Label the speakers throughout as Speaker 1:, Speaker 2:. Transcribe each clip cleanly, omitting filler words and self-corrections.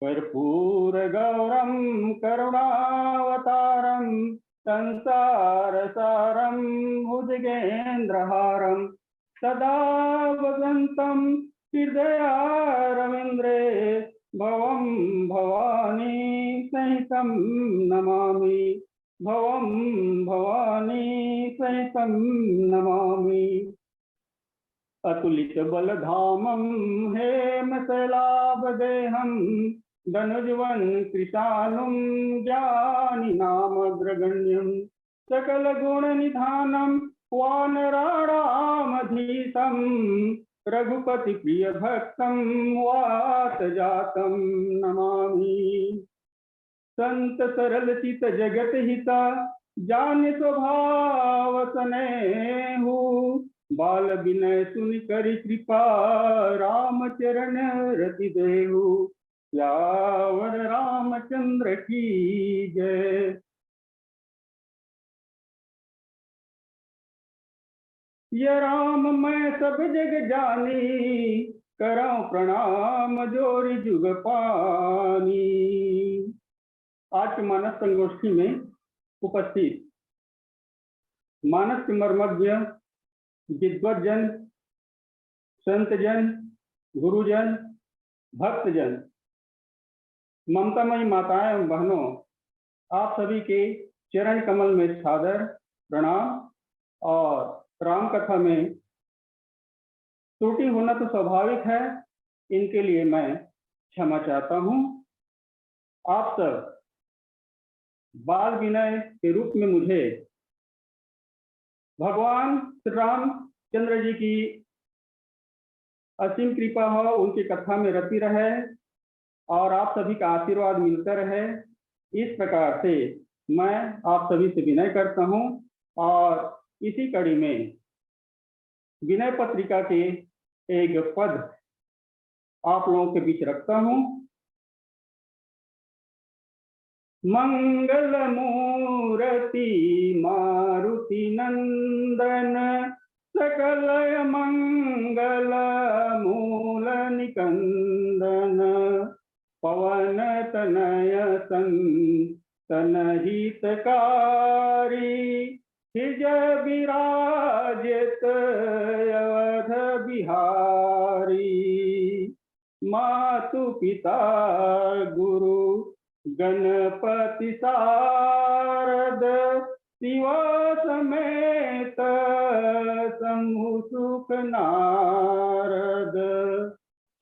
Speaker 1: कर्पूरगौरं करुणावतारं संसारसारं भुजगेन्द्रहारं सदा वसन्तं हृदयारविन्द्रे भवं भवानी सहितं नमामि। भवं भवानी सहितं नमामि। अतुलित बलधामं हेमशैलाभदेहं धनुजवन कृशानुं ज्ञानिनामग्रगण्यं सकलगुणनिधानं वानराणामधीशं रघुपतिप्रियभक्तं वातजातं नमामि। संत सरल चित जगत हिता जान स्वभाव स्नेहु बाल विनय सुन कर कृपा राम चरण रति देहु। यावर रामचंद्र की जय। ये राम मैं सब जग जानी करऊं प्रणाम जोरि जुग पानी। आज के मानस संगोष्ठी में उपस्थित मानस मर्मज्ञ विद्वज्जन, संतजन, गुरुजन, भक्तजन, ममतामयी माताएं एवं बहनों, आप सभी के चरण कमल में सादर प्रणाम। और राम कथा में त्रुटि होना तो स्वाभाविक है, इनके लिए मैं क्षमा चाहता हूं। आप सब बाल विनय के रूप में मुझे भगवान श्री रामचंद्र जी की असीम कृपा हो, उनकी कथा में रति रहे और आप सभी का आशीर्वाद मिलता रहे, इस प्रकार से मैं आप सभी से विनय करता हूं। और इसी कड़ी में विनय पत्रिका के एक पद आप लोगों के बीच रखता हूं। मंगल मूर्ति मारुति नंदन सकल मंगल मूल निकंदन पवन तनय संतन हितकारी हिज विराजित अवध बिहारी। मातु पिता गुरु गणपति शारद शिव समेत शंभु सुख नारद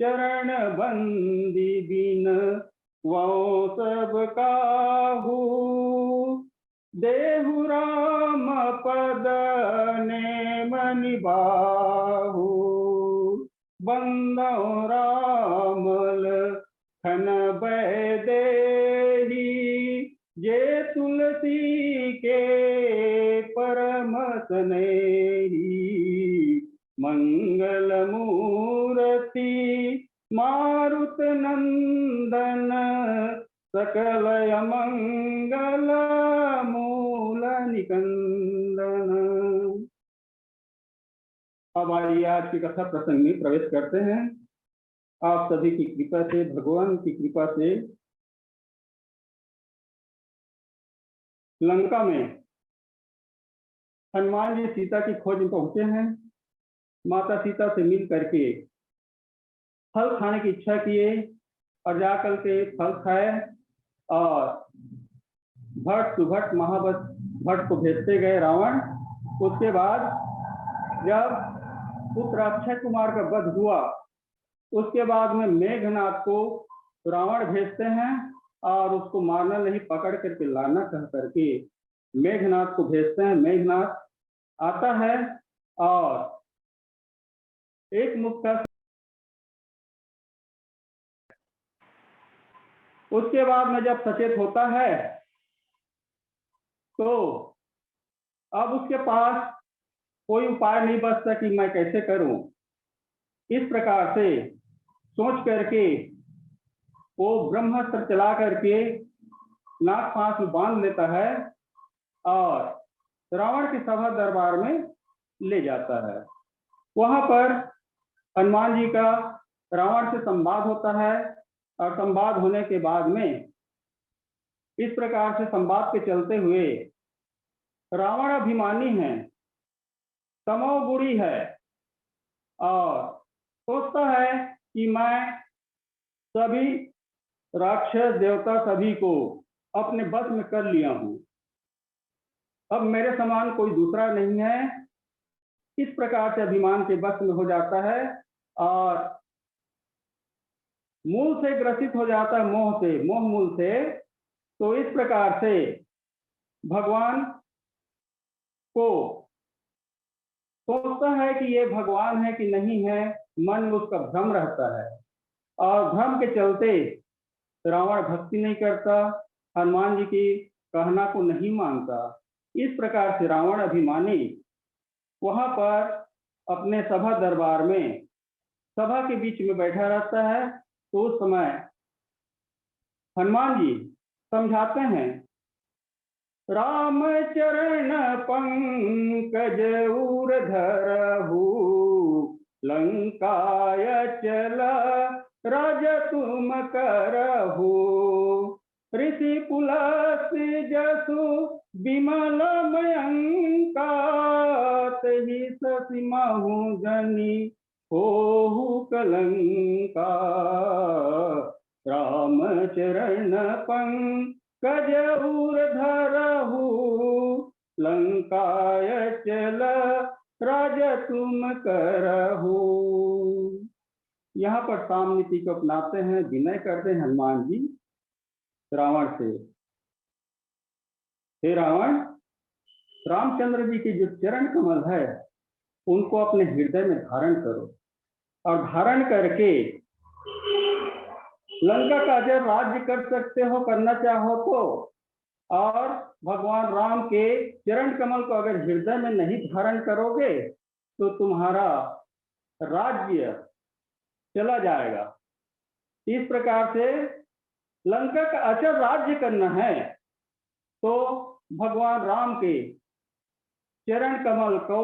Speaker 1: चरण बंदी बिन वो सब काहू देहु राम पद नेम निबाहु। बंदो रामल खन बैदेही जे तुलसी के परम स्नेही। मंगल मूर्ति मारुत नंदन सकल मंगल मूल निकंदन। अब आइए आज की कथा प्रसंग में प्रवेश करते हैं। आप सभी की कृपा से, भगवान की कृपा से लंका में हनुमान जी सीता की खोज में पहुंचे हैं माता सीता से मिल करके फल खाने की इच्छा किए और जाकर के फल खाए और भट्ट सुभट महाबत भट्ट को भेजते गए रावण। उसके बाद जब पुत्र अक्षय कुमार का वध हुआ, उसके बाद में मेघनाथ को रावण भेजते हैं और उसको मारना नहीं, पकड़ करके लाना कह करके मेघनाथ को भेजते हैं। मेघनाथ आता है और एक मुक्का, उसके बाद में जब सचेत होता है तो अब उसके पास कोई उपाय नहीं बचता कि मैं कैसे करूं। इस प्रकार से सोच करके वो ब्रह्मास्त्र चला करके नाग फांस में बांध लेता है और रावण की सभा दरबार में ले जाता है। वहां पर हनुमान जी का रावण से संवाद होता है और संवाद होने के बाद में इस प्रकार से संवाद के चलते हुए रावण अभिमानी है, तमोगुणी है और सोचता है कि मैं सभी राक्षस देवता सभी को अपने बस में कर लिया हूं, अब मेरे समान कोई दूसरा नहीं है। इस प्रकार से अभिमान के बस में हो जाता है और मूल से ग्रसित हो जाता है, मोह से, मोह मूल से। तो इस प्रकार से भगवान को सोचता है कि ये भगवान है कि नहीं है, मन में उसका भ्रम रहता है और भ्रम के चलते रावण भक्ति नहीं करता, हनुमान जी की कहना को नहीं मानता। इस प्रकार से रावण अभिमानी वहां पर अपने सभा दरबार में सभा के बीच में बैठा रहता है। तो उस समय हनुमान जी समझाते हैं, राम चरण पंकज उर धरहु, लंकाय चल राज तुम करहु, ऋषि पुलस्त्य जसु विमल मयंका, तहि ससि महु जनि होहु कलंका, राम चरण पंकज उर धरहु, लंकाय चल राज तुम करहु। यहाँ पर साम नीति को अपनाते हैं, विनय करते हैं हनुमान जी रावण से, हे रावण, रामचंद्र जी की जो चरण कमल है उनको अपने हृदय में धारण करो और धारण करके लंका का जब राज्य कर सकते हो, करना चाहो तो, और भगवान राम के चरण कमल को अगर हृदय में नहीं धारण करोगे तो तुम्हारा राज्य चला जाएगा। इस प्रकार से लंका का अचल राज्य करना है तो भगवान राम के चरण कमल को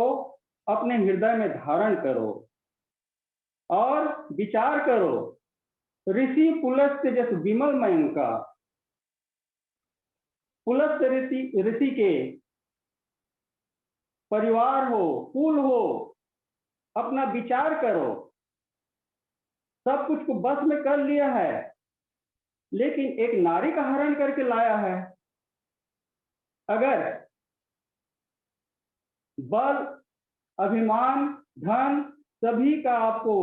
Speaker 1: अपने हृदय में धारण करो और विचार करो, ऋषि पुलस्त्य जस विमल मयंका, पुलस्त्य ऋषि के परिवार हो, कुल हो, अपना विचार करो। सब कुछ को बस में कर लिया है लेकिन एक नारी का हरण करके लाया है। अगर बल, अभिमान, धन सभी का आपको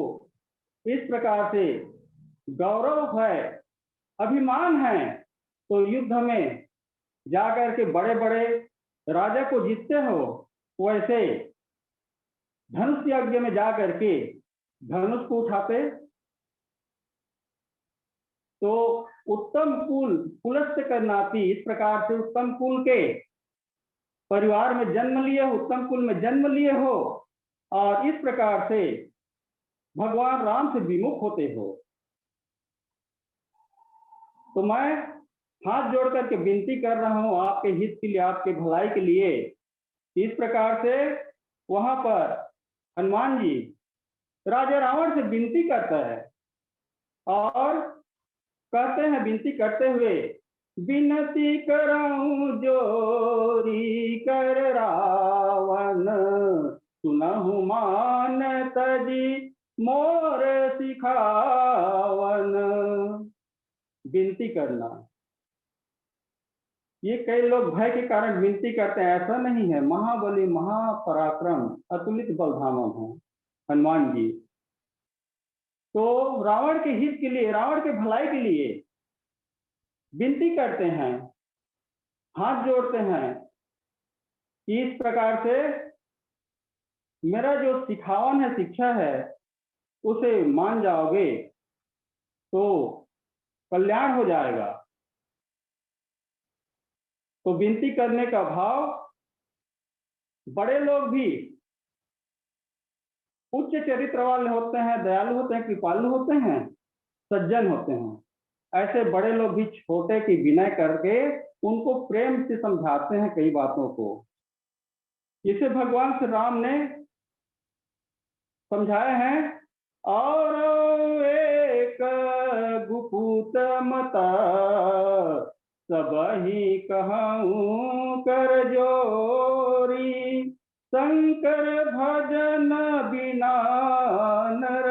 Speaker 1: इस प्रकार से गौरव है, अभिमान है, तो युद्ध में जाकर के बड़े बड़े राजा को जीतते हो, वैसे धनुष यज्ञ में जाकर के धनुष को उठाते। तो उत्तम कुल, पुलस्त्य का नाती, इस प्रकार से उत्तम कुल के परिवार में जन्म लिए हो, उत्तम कुल में जन्म लिए हो और इस प्रकार से भगवान राम से विमुख होते हो। तो मैं हाथ जोड़ करके विनती कर रहा हूं आपके हित के लिए, आपके भलाई के लिए। इस प्रकार से वहां पर हनुमान जी राजा रावण से विनती करता है और कहते हैं, विनती करते हुए, विनती कराऊं जोरी कर रावण, सुनहु मान तजी मोर सिखावन। विनती करना, ये कई लोग भय के कारण विनती करते हैं, ऐसा नहीं है। महाबली महापराक्रम अतुलित बलधामा है हनुमान जी। तो रावण के हित के लिए, रावण के भलाई के लिए विनती करते हैं, हाथ जोड़ते हैं कि इस प्रकार से मेरा जो सिखावन है, शिक्षा है, उसे मान जाओगे तो कल्याण हो जाएगा। तो विनती करने का भाव, बड़े लोग भी उच्च चरित्र वाले होते हैं, दयालु होते हैं, कृपालु होते हैं, सज्जन होते हैं। ऐसे बड़े लोग भी छोटे की विनय करके उनको प्रेम से समझाते हैं कई बातों को। इसे भगवान श्री राम ने समझाए हैं। और एक गुपूत मता सबहि कहूँ कर जोरी, शंकर भजन बिना नर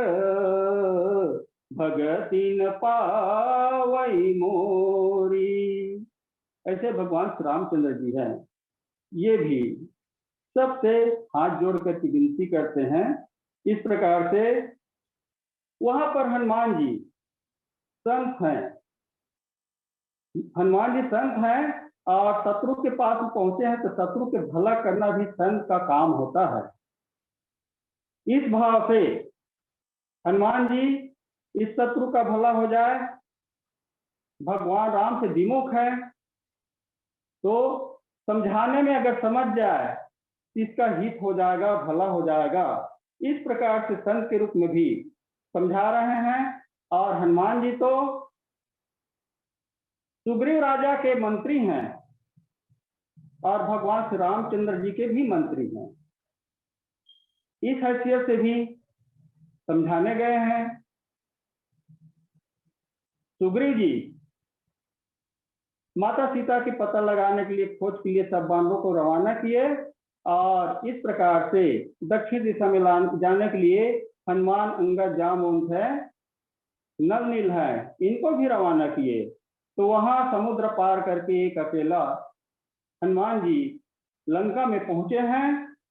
Speaker 1: भगति न पावई मोरी। ऐसे भगवान श्री रामचंद्र जी हैं। ये भी सबसे हाथ जोड़ करके विनती करते हैं। इस प्रकार से वहां पर हनुमान जी संत हैं, हनुमान जी संत हैं और शत्रु के पास पहुंचे हैं, तो शत्रु के भला करना भी संत का काम होता है। इस भाव से हनुमान जी इस शत्रु का भला हो जाए, भगवान राम से विमुख है, तो समझाने में अगर समझ जाए इसका हित हो जाएगा, भला हो जाएगा। इस प्रकार से संत के रूप में भी समझा रहे हैं। और हनुमान जी तो सुग्रीव राजा के मंत्री हैं और भगवान श्री रामचंद्र जी के भी मंत्री हैं। इस हैसियत से भी समझाने गए हैं। सुग्रीव जी माता सीता की पता लगाने के लिए, खोज के लिए सब बांधों को रवाना किए और इस प्रकार से दक्षिण दिशा में जाने के लिए हनुमान, अंगद, जामवंत है, नल नील है, इनको भी रवाना किए। तो वहां समुद्र पार करके एक अकेला हनुमान जी लंका में पहुंचे हैं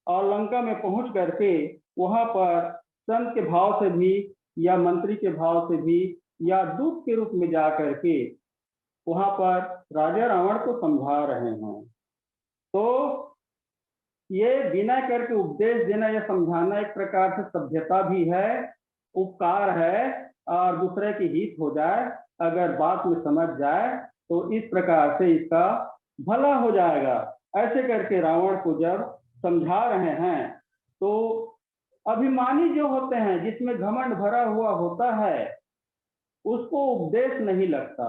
Speaker 1: और लंका में पहुंच करके वहां पर संत के भाव से भी या मंत्री के भाव से भी या दूत के रूप में जा करके वहां पर राजा रावण को समझा रहे हैं। तो ये विनय करके उपदेश देना या समझाना एक प्रकार से सभ्यता भी है, उपकार है, और दूसरे की हित हो जाए, अगर बात में समझ जाए तो इस प्रकार से इसका भला हो जाएगा। ऐसे करके रावण को जब समझा रहे हैं तो अभिमानी जो होते हैं, जिसमें घमंड भरा हुआ होता है, उसको उपदेश नहीं लगता।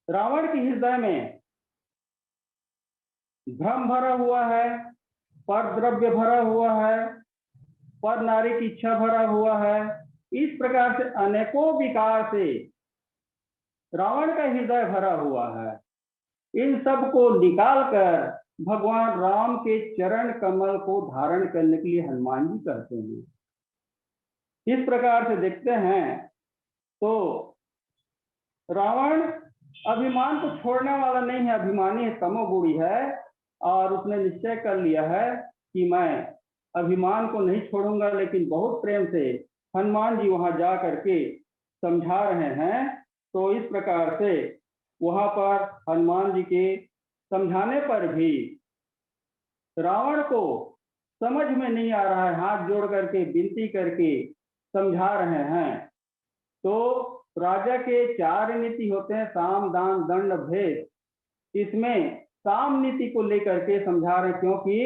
Speaker 1: रावण के हृदय में भ्रम भरा हुआ है, पर द्रव्य भरा हुआ है, पर नारी की इच्छा भरा हुआ है। इस प्रकार से अनेकों विकार से रावण का हृदय भरा हुआ है। इन सब को निकाल कर भगवान राम के चरण कमल को धारण करने के लिए हनुमान जी कहते हैं। इस प्रकार से देखते हैं तो रावण अभिमान को छोड़ने वाला नहीं है, अभिमानी है, तमोगुणी है, और उसने निश्चय कर लिया है कि मैं अभिमान को नहीं छोड़ूंगा। लेकिन बहुत प्रेम से हनुमान जी वहां जा करके समझा रहे हैं। तो इस प्रकार से वहां पर हनुमान जी के समझाने पर भी रावण को समझ में नहीं आ रहा है, हाथ जोड़ करके विनती करके समझा रहे हैं। तो राजा के 4 नीति होते हैं, साम, दान, दंड, भेद। इसमें साम नीति को लेकर के समझा रहे, क्योंकि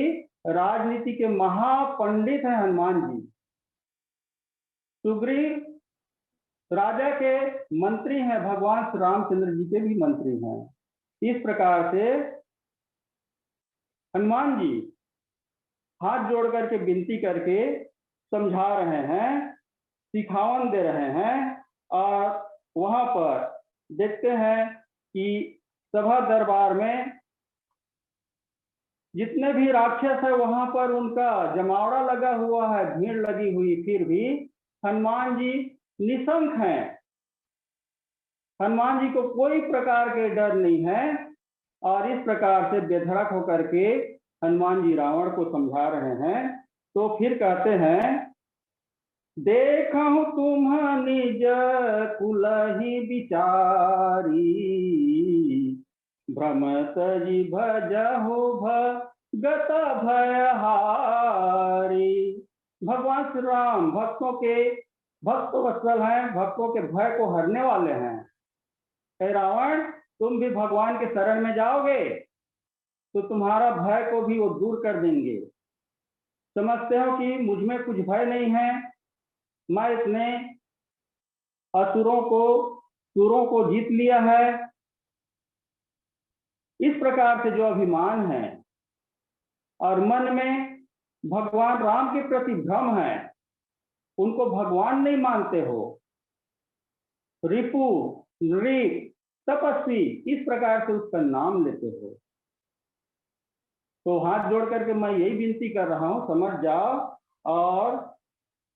Speaker 1: राजनीति के महापंडित हैं हनुमान जी। सुग्रीव राजा के मंत्री हैं, भगवान श्री रामचंद्र जी के भी मंत्री हैं। इस प्रकार से हनुमान जी हाथ जोड़ करके विनती करके समझा रहे हैं, सिखावन दे रहे हैं। और वहां पर देखते हैं कि सभा दरबार में जितने भी राक्षस है वहां पर उनका जमावड़ा लगा हुआ है, भीड़ लगी हुई, फिर भी हनुमान जी निशंक हैं। हनुमान जी को कोई प्रकार के डर नहीं है। और इस प्रकार से बेधड़क होकर के हनुमान जी रावण को समझा रहे हैं। तो फिर कहते हैं, देखहु तुम निज कुलहि बिचारी, भ्रमत जी भजहु भगत भयहारी। भगवान श्री राम भक्त वत्सल हैं, भक्तों के भय को हरने वाले हैं। हे रावण, तुम भी भगवान के शरण में जाओगे तो तुम्हारा भय को भी वो दूर कर देंगे। समझते हो कि मुझ में कुछ भय नहीं है, मैं इतने असुरों को सुरों को जीत लिया है। इस प्रकार से जो अभिमान है और मन में भगवान राम के प्रति भ्रम है, उनको भगवान नहीं मानते हो, रिपु, नृप, तपस्वी, इस प्रकार से उसका नाम लेते हो। तो हाथ जोड़ करके मैं यही विनती कर रहा हूं, समझ जाओ। और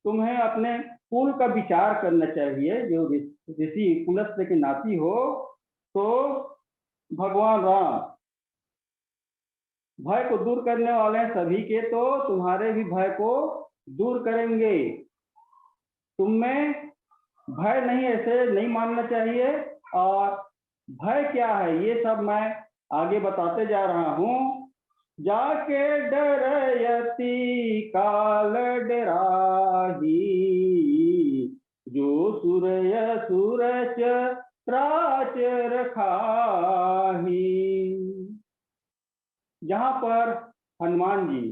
Speaker 1: तुम्हें अपने कुल का विचार करना चाहिए। जो ऋषि कुलस्त्र के नाती हो, तो भगवान राम भय को दूर करने वाले हैं सभी के, तो तुम्हारे भी भय को दूर करेंगे। तुम में भय नहीं, ऐसे नहीं मानना चाहिए। और भय क्या है ये सब मैं आगे बताते जा रहा हूं। जाके डरयति काल डराही, जो सूरय सूरज प्राचर खाही। जहां पर हनुमान जी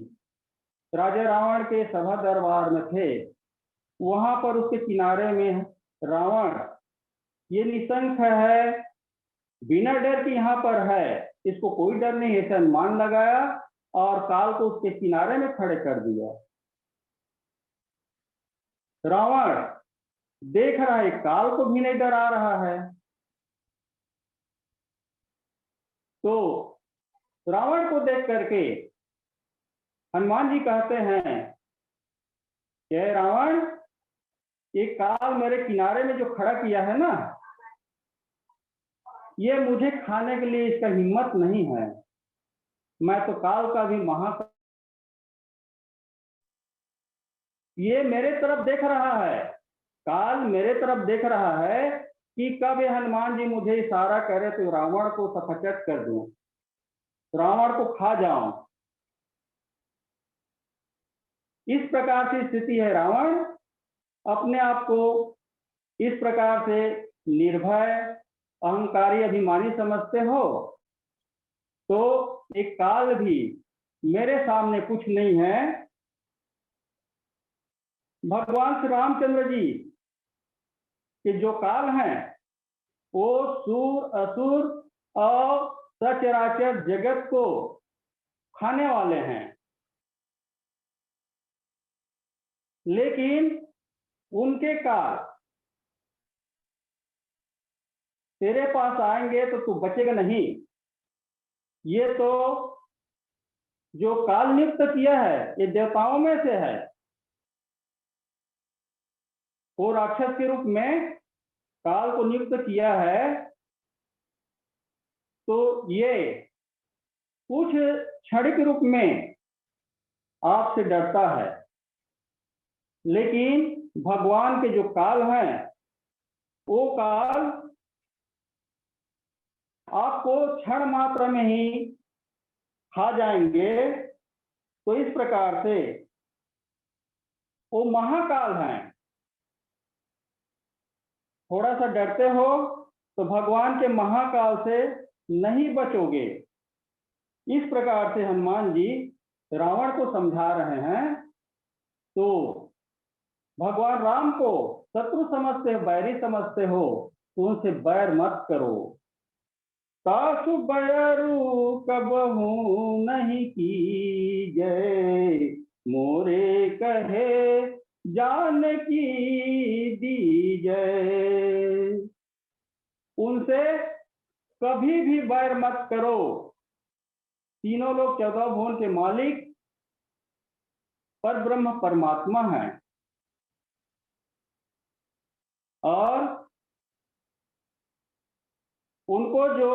Speaker 1: राजा रावण के सभा दरबार में थे, वहां पर उसके किनारे में रावण ये निशंक है, बिना डर के यहाँ पर है, इसको कोई डर नहीं, ऐसा अनुमान लगाया और काल को उसके किनारे में खड़े कर दिया। रावण देख रहा है, काल को भी नहीं डरा रहा है। तो रावण को देख करके हनुमान जी कहते हैं कि रावण, ये काल मेरे किनारे में जो खड़ा किया है ना, ये मुझे खाने के लिए इसका हिम्मत नहीं है। मैं तो काल का भी ये मेरे तरफ देख रहा है, काल मेरे तरफ देख रहा है कि कब ये हनुमान जी मुझे इशारा करे तो रावण को सफचट कर दूं, रावण को खा जाऊं। इस प्रकार की स्थिति है। रावण अपने आप को इस प्रकार से निर्भय, अहंकारी, अभिमानी समझते हो, तो एक काल भी मेरे सामने कुछ नहीं है। भगवान श्री रामचंद्र जी के जो काल हैं, वो सूर, असुर और सचराचर जगत को खाने वाले हैं। लेकिन उनके काल तेरे पास आएंगे तो तू बचेगा नहीं। ये तो जो काल नियुक्त किया है, ये देवताओं में से है। वो राक्षस के रूप में काल को नियुक्त किया है, तो ये कुछ क्षणिक रूप में आपसे डरता है। लेकिन भगवान के जो काल हैं, वो काल आपको क्षण मात्र में ही खा जाएंगे। तो इस प्रकार से वो महाकाल हैं। थोड़ा सा डरते हो तो भगवान के महाकाल से नहीं बचोगे। इस प्रकार से हनुमान जी रावण को समझा रहे हैं। तो भगवान राम को शत्रु समझते हो, बैरी समझते हो, तो उनसे बैर मत करो। सासु बैरू कबहू नहीं की जय, मोरे कहे जान की दी जय। उनसे कभी भी बैर मत करो। तीनों लोग 14 भुवन के मालिक पर ब्रह्म परमात्मा हैं और उनको जो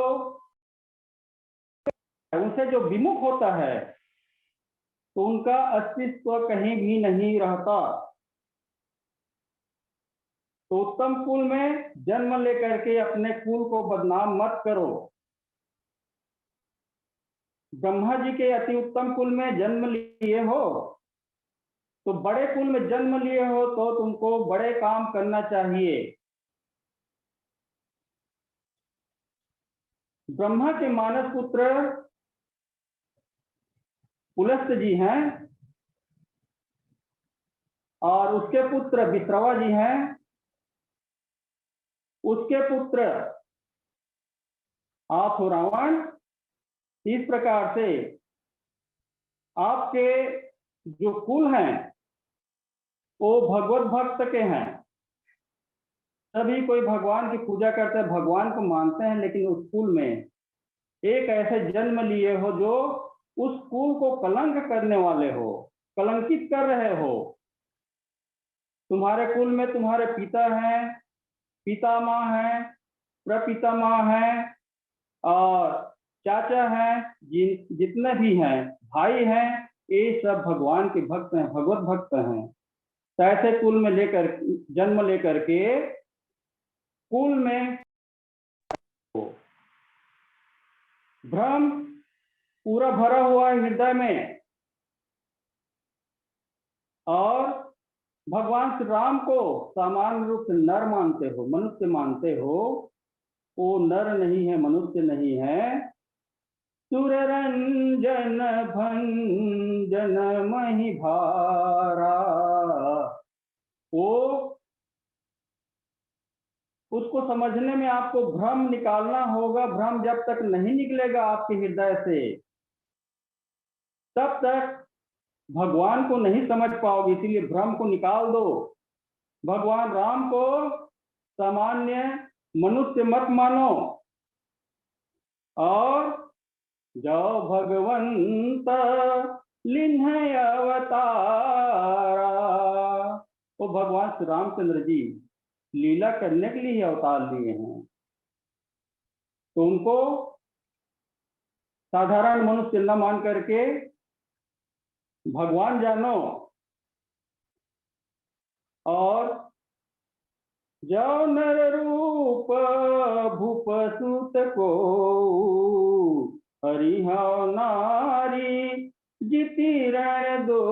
Speaker 1: उनसे जो विमुख होता है तो उनका अस्तित्व कहीं भी नहीं रहता। तो उत्तम कुल में जन्म लेकर के अपने कुल को बदनाम मत करो। ब्रह्मा जी के अति उत्तम कुल में जन्म लिए हो तो बड़े कुल में जन्म लिए हो तो तुमको बड़े काम करना चाहिए। ब्रह्मा के मानस पुत्र पुलस्त जी हैं और उसके पुत्र विश्रवा जी हैं। उसके पुत्र आप हो रावण। इस प्रकार से आपके जो कुल हैं वो भगवत भक्त के हैं। सभी कोई भगवान की पूजा करते हैं, भगवान को मानते हैं, लेकिन उस कुल में एक ऐसे जन्म लिए हो जो उस कुल को कलंक करने वाले हो, कलंकित कर रहे हो। तुम्हारे कुल में तुम्हारे पिता हैं, पितामह हैं, प्रपितामह हैं और चाचा हैं, जितने भी हैं, भाई हैं, ये सब भगवान के भक्त हैं, भगवत भक्त हैं। तो ऐसे कुल में लेकर जन्म लेकर के कुल में भ्रम पूरा भरा हुआ है हृदय में और भगवान श्री राम को सामान्य रूप से नर मानते हो, मनुष्य मानते हो। वो नर नहीं है, मनुष्य नहीं है। सुर रंजन भंजन मही भारा, वो उसको समझने में आपको भ्रम निकालना होगा। भ्रम जब तक नहीं निकलेगा आपके हृदय से तब तक भगवान को नहीं समझ पाओगे। इसीलिए भ्रम को निकाल दो। भगवान राम को सामान्य मनुष्य मत मानो और जाओ भगवंत लिन्ह अवतारा। वो भगवान श्री रामचंद्र जी लीला करने के लिए अवतार लिए हैं। तो उनको साधारण मनुष्य न मान करके भगवान जानो और जो नर रूप भूप सुत को हरिहौ नारी जीती रण दो।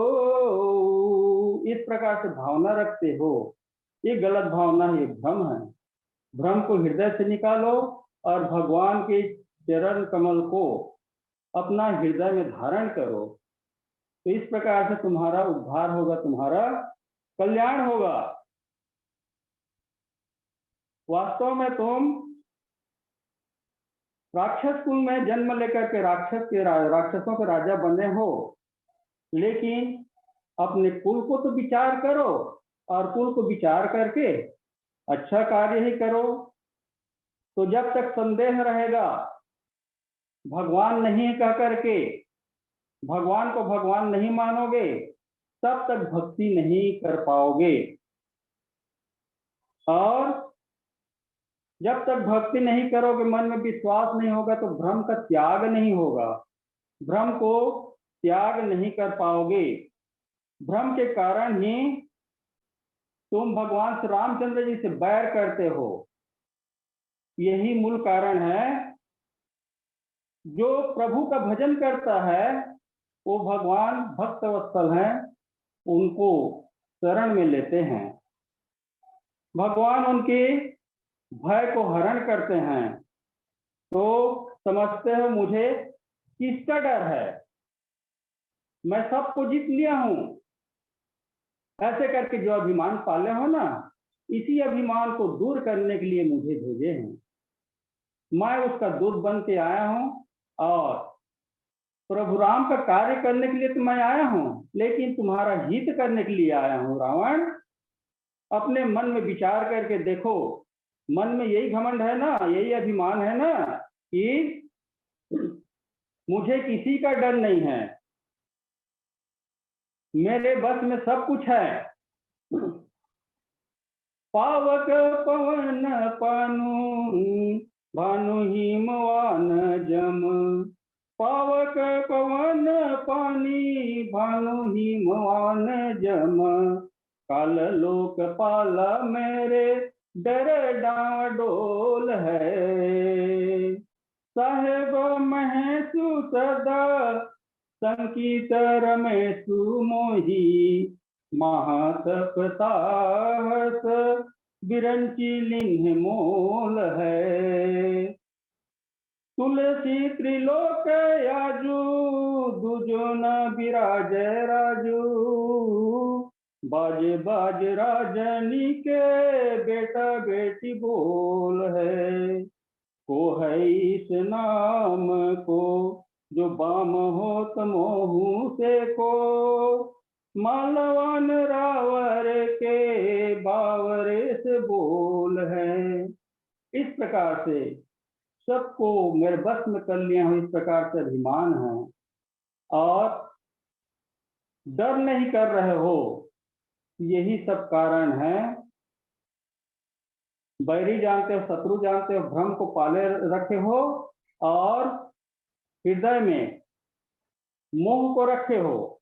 Speaker 1: इस प्रकार से भावना रखते हो, ये गलत भावना है, ये भ्रम है। भ्रम को हृदय से निकालो और भगवान के चरण कमल को अपना हृदय में धारण करो। तो इस प्रकार से तुम्हारा उद्धार होगा, तुम्हारा कल्याण होगा। वास्तव में तुम राक्षस कुल में जन्म लेकर के राक्षसों के राजा बने हो, लेकिन अपने कुल को तो विचार करो और कुल को विचार करके अच्छा कार्य ही करो। तो जब तक संदेह रहेगा, भगवान नहीं कह करके भगवान को भगवान नहीं मानोगे, तब तक भक्ति नहीं कर पाओगे। और जब तक भक्ति नहीं करोगे, मन में विश्वास नहीं होगा, तो भ्रम का त्याग नहीं होगा। भ्रम को त्याग नहीं कर पाओगे। भ्रम के कारण ही तुम भगवान श्री रामचंद्र जी से बैर करते हो। यही मूल कारण है। जो प्रभु का भजन करता है वो भगवान भक्त वत्सल हैं, उनको शरण में लेते हैं। भगवान उनके भय को हरण करते हैं। तो समझते हो मुझे किसका डर है, मैं सबको जीत लिया हूं। ऐसे करके जो अभिमान पाले हो ना, इसी अभिमान को दूर करने के लिए मुझे भेजे हैं। मैं उसका दूत बन के आया हूं और प्रभु राम का कार्य करने के लिए तो मैं आया हूं, लेकिन तुम्हारा हित करने के लिए आया हूं। रावण, अपने मन में विचार करके देखो, मन में यही घमंड है ना, यही अभिमान है ना कि मुझे किसी का डर नहीं है, मेरे बस में सब कुछ है। पावक पवन पानु भानु हिमवान जम, पावक पवन पानी भानु हिमवान जम, काल लोकपाल मेरे डर डाडोल है। साहेब महेशु सदा संकीत रमेशु मोही, महातप साहस बिरंची लिन्ह मोल है। तुलसी त्रिलोक याजू दुजो न बिराज राजू, बाज बाज राजनी के बेटा बेटी बोल है। को है इस नाम को जो बाम होत मोहू से को, मालवान रावर के बावरे से बोल है। इस प्रकार से सबको मेरे बस में कर लिया हूं, इस प्रकार से अभिमान है और डर नहीं कर रहे हो, यही सब कारण है। बैरी जानते हो, शत्रु जानते हो, भ्रम को पाले रखे हो और हृदय में मोह को रखे हो।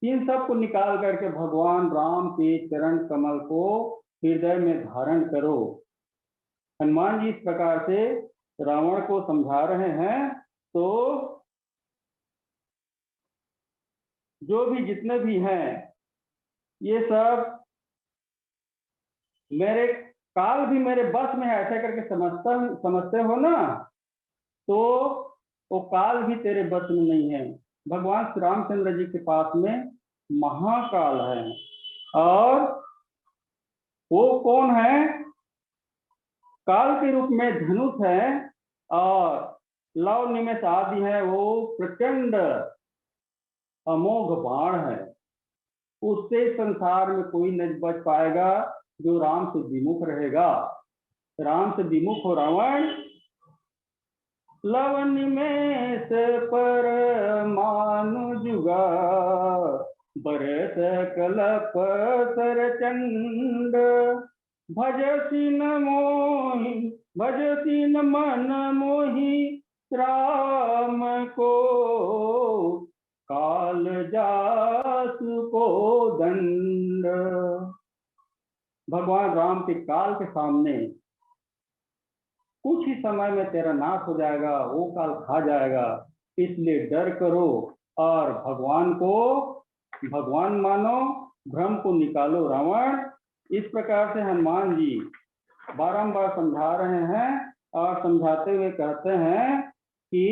Speaker 1: इन सब को निकाल करके भगवान राम के चरण कमल को हृदय में धारण करो। हनुमान जी इस प्रकार से रावण को समझा रहे हैं। तो जो भी जितने भी हैं ये सब मेरे काल भी मेरे बस में है ऐसा करके समझते हो ना, तो वो काल भी तेरे बस में नहीं है। भगवान श्री रामचंद्र जी के पास में महाकाल है और वो कौन है? काल के रूप में धनुष है और लव निमेष आदि है, वो प्रचंड अमोघ बाण है। उससे संसार में कोई नहीं बच पाएगा जो राम से विमुख रहेगा। राम से विमुख हो रावण, लव निमेष पर मानुजुगा, बरस कलप सरचंड, भजसी न मन मोहि, राम को काल जासु को दंड। भगवान राम के काल के सामने कुछ ही समय में तेरा नाश हो जाएगा, वो काल खा जाएगा। इसलिए डर करो और भगवान को भगवान मानो, भ्रम को निकालो रावण। इस प्रकार से हनुमान जी बारंबार समझा रहे हैं और समझाते हुए कहते हैं कि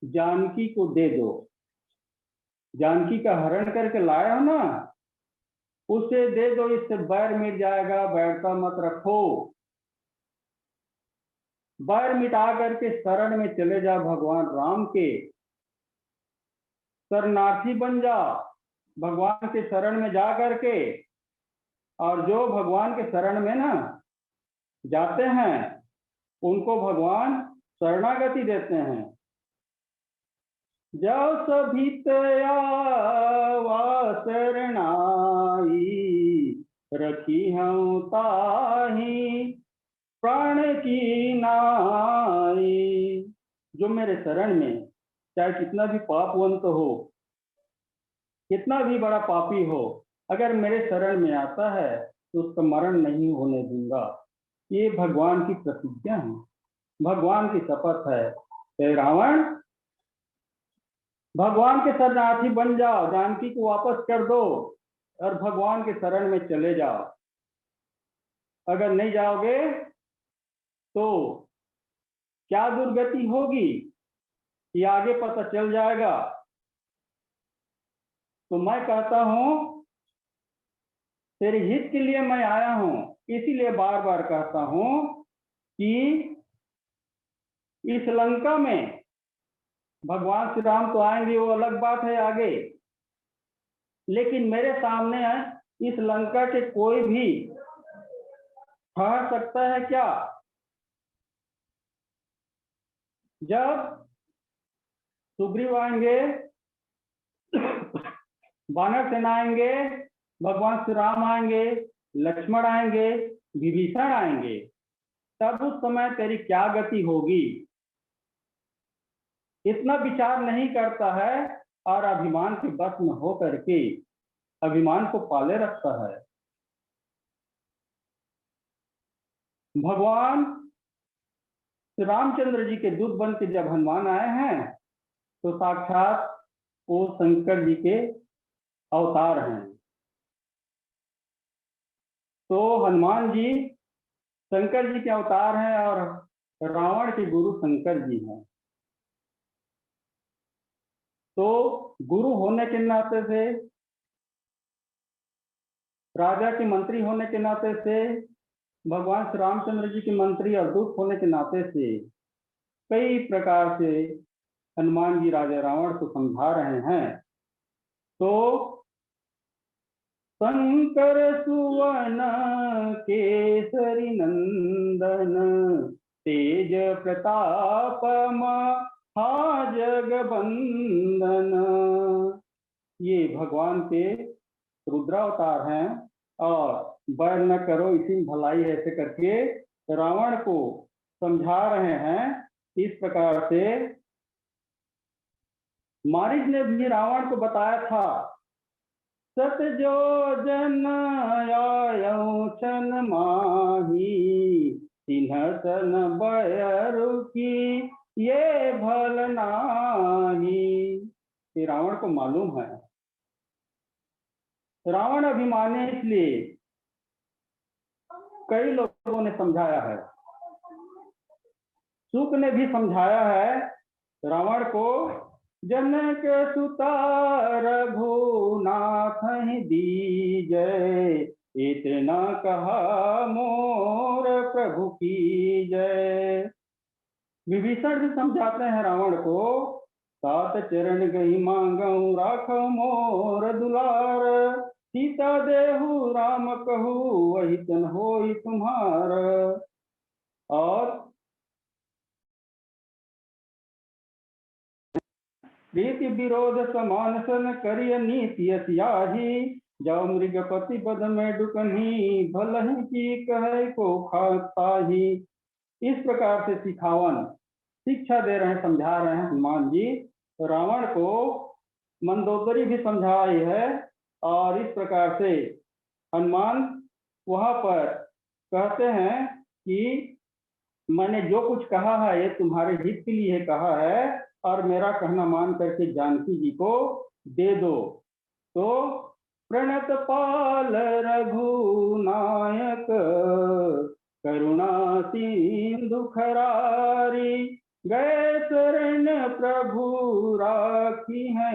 Speaker 1: जानकी को दे दो। जानकी का हरण करके लाया हो ना, उसे दे दो, इससे बैर मिट जाएगा। बैरता मत रखो, बैर मिटा करके शरण में चले जा, भगवान राम के शरणार्थी बन जा। भगवान के शरण में जा करके, और जो भगवान के शरण में ना जाते हैं उनको भगवान शरणागति देते हैं। जाओ सभी शरणाई, रखी हूँ ताही प्राण की नाई। जो मेरे शरण में चाहे कितना भी पापवंत हो, कितना भी बड़ा पापी हो, अगर मेरे शरण में आता है तो उसका मरण नहीं होने दूंगा। ये भगवान की प्रतिज्ञा है, भगवान की शपथ है। तो रावण, भगवान के शरणार्थी बन जाओ, जानकी को वापस कर दो और भगवान के शरण में चले जाओ। अगर नहीं जाओगे तो क्या दुर्गति होगी ये आगे पता चल जाएगा। तो मैं कहता हूं तेरे हित के लिए मैं आया हूं, इसीलिए बार बार कहता हूं कि इस लंका में भगवान श्री राम तो आएंगे, वो अलग बात है आगे, लेकिन मेरे सामने इस लंका के कोई भी ठहर सकता है क्या? जब सुग्रीव आएंगे, वानर सेना आएंगे, भगवान श्री राम आएंगे, लक्ष्मण आएंगे, विभीषण आएंगे, तब उस समय तेरी क्या गति होगी, इतना विचार नहीं करता है और अभिमान के बस में हो करके अभिमान को पाले रखता है। भगवान श्री रामचंद्र जी के दूत बन के जब हनुमान आए हैं तो साक्षात वो शंकर जी के अवतार हैं। तो हनुमान जी शंकर जी के अवतार हैं और रावण के गुरु शंकर जी हैं। तो गुरु होने के नाते से, राजा के मंत्री होने के नाते से, भगवान श्री रामचंद्र जी के मंत्री और दूत होने के नाते से कई प्रकार से हनुमान जी राजा रावण को समझा रहे हैं। तो शंकर सुवन केसरी नंदन तेज प्रताप महाजगबंदन, ये भगवान के रुद्रावतार हैं और बैर न करो इसी भलाई ऐसे करके रावण को समझा रहे हैं। इस प्रकार से मारीच ने भी रावण को बताया था, सत जो जन आयौ छन माही तिन्ह सन बयरु की ये भल नाही। ये रावण को मालूम है, रावण अभिमानी इसलिए कई लोगों ने समझाया है, शुक ने भी समझाया है रावण को, जनक सुता रघुनाथ दीजय इतना कहा मोर प्रभु की जय। विभीषण भी समझाते हैं रावण को, सात चरण गई मांगऊ राखो मोर दुलार सीता देहु राम कहू वही तन होई तुम्हार। और प्रीति विरोध समान सन करिय नीति असियाही जाओ मृगपति पद में डुकनी भलहि की कहे को खाताही। इस प्रकार से सिखावन शिक्षा दे रहे हैं, समझा रहे हैं हनुमान जी। तो रावण को मंदोदरी भी समझाई है और इस प्रकार से हनुमान वहां पर कहते हैं कि मैंने जो कुछ कहा है ये तुम्हारे हित के लिए कहा है और मेरा कहना मान करके जानकी जी को दे दो। तो प्रणत पाल रघुनायक करुणा सिंधु खरारी गए शरण प्रभु राखी है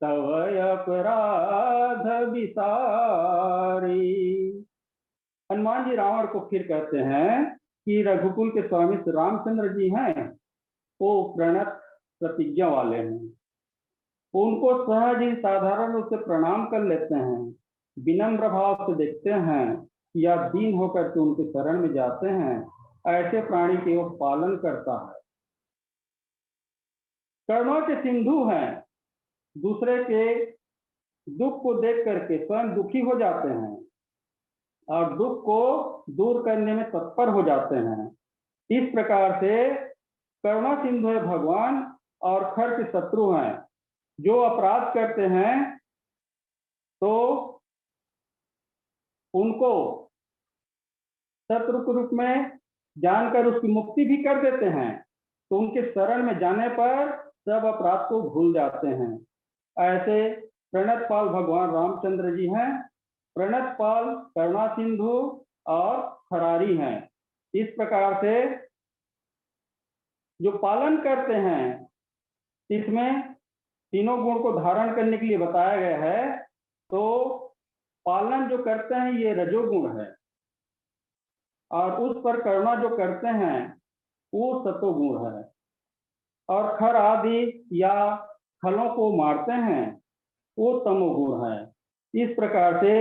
Speaker 1: तव अपराध विसारी। हनुमान जी रावण को फिर कहते हैं कि रघुकुल के स्वामी श्री रामचंद्र जी हैं, वो प्रणत प्रतिज्ञा वाले हैं, उनको सहज ही साधारण रूप से प्रणाम कर लेते हैं, विनम्र भाव से देखते हैं या दीन होकर के उनके शरण में जाते हैं, ऐसे प्राणी के वो पालन करता है। करुणा के सिंधु हैं, दूसरे के दुख को देख करके स्वयं दुखी हो जाते हैं और दुख को दूर करने में तत्पर हो जाते हैं। इस प्रकार से करुणा सिंधु है भगवान और खर के शत्रु हैं। जो अपराध करते हैं तो उनको शत्रु के रूप में जानकर उसकी मुक्ति भी कर देते हैं, तो उनके शरण में जाने पर सब अपराध को भूल जाते हैं। ऐसे प्रणतपाल भगवान रामचंद्र जी हैं। प्रणतपाल करुणा सिंधु और खरारी हैं। इस प्रकार से जो पालन करते हैं, इसमें तीनों गुण को धारण करने के लिए बताया गया है। तो पालन जो करते हैं ये रजोगुण है और उस पर करुणा जो करते हैं वो सतोगुण है, और खर आदि या खलों को मारते हैं वो तमोगुण है। इस प्रकार से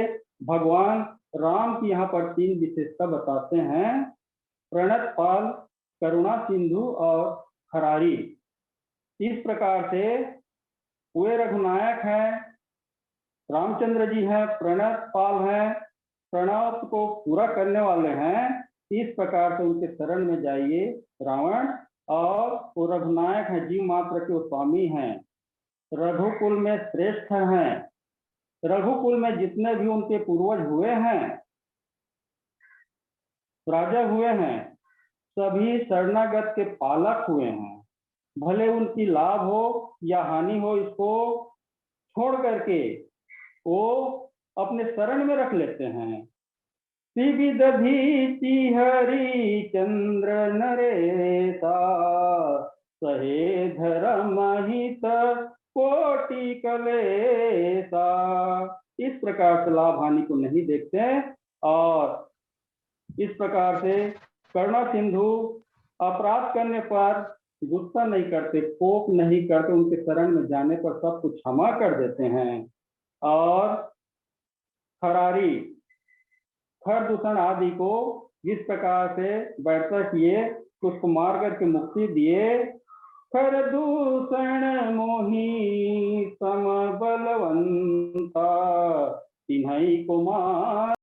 Speaker 1: भगवान राम की यहाँ पर तीन विशेषता बताते हैं, प्रणतपाल, करुणा सिंधु और खरारी। इस प्रकार से वे रघुनायक हैं, रामचंद्र जी हैं, प्रणत पाल हैं, प्रणव को पूरा करने वाले हैं। इस प्रकार से उनके शरण में जाइए रावण, और वो रघुनायक हैं, जीव मात्र के स्वामी हैं, रघुकुल में श्रेष्ठ हैं। रघुकुल में जितने भी उनके पूर्वज हुए हैं, राजा हुए हैं, सभी शरणागत के पालक हुए हैं। भले उनकी लाभ हो या हानि हो, इसको छोड़ करके वो अपने शरण में रख लेते हैं। त्रिविध भीति हरि चंद्र नरेता, सहे धर्म हित कोटि कलेसा। इस प्रकार से लाभ हानि को नहीं देखते, और इस प्रकार से करुणा सिंधु अपराध करने पर गुस्सा नहीं करते, कोप नहीं करते, उनके शरण में जाने पर सब कुछ क्षमा कर देते हैं। और खरारी, खर दूषण आदि को जिस प्रकार से व्यर्थ किए, उसको मार करके मुक्ति दिए। खर दूषण मोही सम बलवंता, तिन्हई को मार